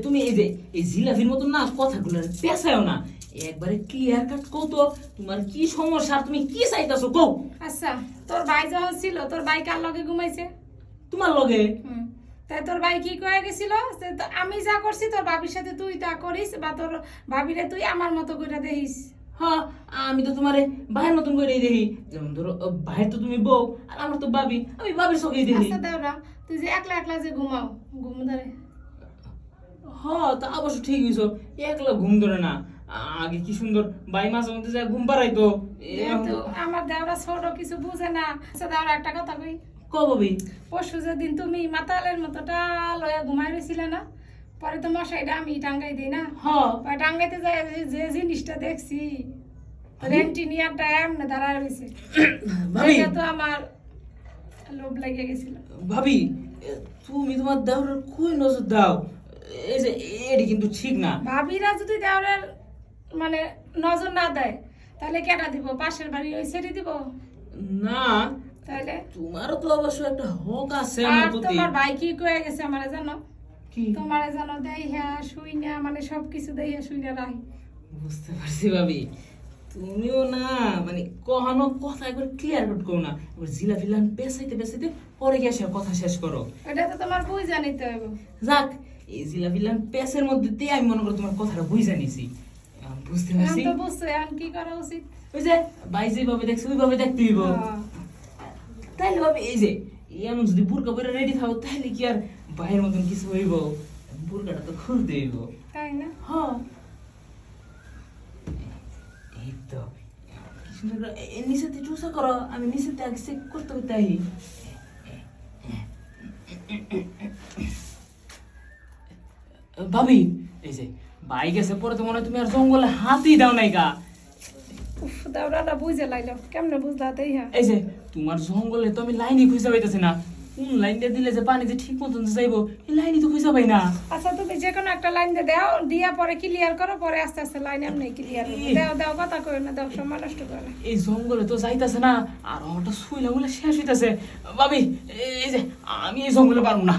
তুমি এই যে এই জিলাপির মতন না কথাগুলো পেছায়ও না, একবারে ক্লিয়ার কাট কও তো তোমার কি সমস্যা আর তুমি কি চাইতাছো কও। আচ্ছা, তোর ভাই যখন ছিল তোর ভাই কার লগে ঘুমাইছে? তোমার লগে। তাই তোর ভাই কি কয়ে গেছিল? আমি যা করছি তোর ভাবির সাথে তুই তা করিস, বা তোর ভাবিরে তুই আমার মতো করে দেখিস। হ্যাঁ, আমি তো তোমারে ভাইয়ের মতন করেই দেখি। যেমন ধরো ভাইয়ের তো তুমি বউ আর আমার তো ভাবি, আমি ভাবির চোখেই দেখি। আচ্ছা দেওরা, তুই যে একলা একলা যে ঘুমাও, ঘুম ধরে? হ্যাঁ, তা অবশ্য ঠিক হইছো, একলা ঘুম ধরে না। আগে কি সুন্দর ভাই মাঝে মধ্যে যায় ঘুম পাড়াইতো। যেহেতু আমার দেওরা ছোট, কিছু বুঝে না। আচ্ছা দেওরা, একটা কথা কই। কবি পরশু যেদিন তুমি মাতালের মতোটা লয়া ঘুমাই রয়েছিলে না, পরে তো মশাইটা আমি টাঙ্গাই দিই না। হ্যাঁ ওই টাঙ্গাইতে যায় যে জিনিসটা দেখছি, রেন্টিনিয়ারটা এমনি দাঁড়ায় রয়েছে। ভাবি তো আমার লোভ লেগে গেছিল। ভাবি, তুমি তোমার দেওরের কই নজর দাও? এই যে এটি কিন্তু ঠিক না। ভাবিরা যদি দেওরের মানে নজর না দেয়, তাহলে কেটা দিব? পাশের বাড়ি ওই ছেড়ে দিব? না, তাহলে তোমারও তো অবশ্য একটা হক আছে আর আমার প্রতি। তোমার ভাই কি কয়ে গেছে আমারে জানো? কি? তোমারে জানো দেইহা শুই না, মানে সবকিছু দেইহা শুই না রাই। বুঝতে পারছি ভাবি, তুমিও না মানে কখনো কথা একবার ক্লিয়ার কাট করো না, এবার জিলা ফিলান পেছাইতে পেছাইতে পরে গিয়ে সে কথা শেষ করো। এটা তো তোমার বুঝ জানিতে হবে। যাক, এই জিলা ফিলান পেছের মধ্যে দিয়ে আমি মনে করো তোমার কথাটা বুঝে নিছি। বুঝতে এখন পারছি। তো বুঝছো এখন কি করা উচিত। ওই যে ভাই যেভাবে দেখছে ওইভাবে দেখতে হইব। হ্যাঁ। তাইলে ভাবি এই যে এমন যদি বুরকা পরে রেডি থাকো তাহলে কি আর ভাইয়ের মতন কিছু হইব? বুরকাটা তো খুলতে হইব। তাই না? হ্যাঁ, এই তো কি সুন্দর করে নিচেতে চুষা করো, আমি নিচেতে আগে চেক করতে হবে। তাই ভাবি, এই যে ভাই গেছে পরে তো মনে হয় তুমি আর জঙ্গলে হাতই দাও নাই গা। উফ, দাওরাটা বুঝে লাইলো, কেমনে বুঝলা দেইহা? এই যে তোমার জঙ্গলে তো আমি লাইনই খুঁজে পাইতেছি না, কোন লাইন দিয়ে দিলে যে পানি যে ঠিক মতন যাইবো এই লাইনই তো খুঁজে পাই না। আচ্ছা, তুমি যে কোনো একটা লাইন দিয়ে দাও, দিয়া পরে ক্লিয়ার করো, পরে আস্তে আস্তে লাইন এমনি ক্লিয়ার হবে। দাও দাও, কথা কই না, দাও, সময় নষ্ট করে না। এই জঙ্গলে তো যাইতাছে না, আর আমারটা শুইলা বলে শেষ হইতাছে। ভাবি এই যে আমি এই জঙ্গলে পারবো না,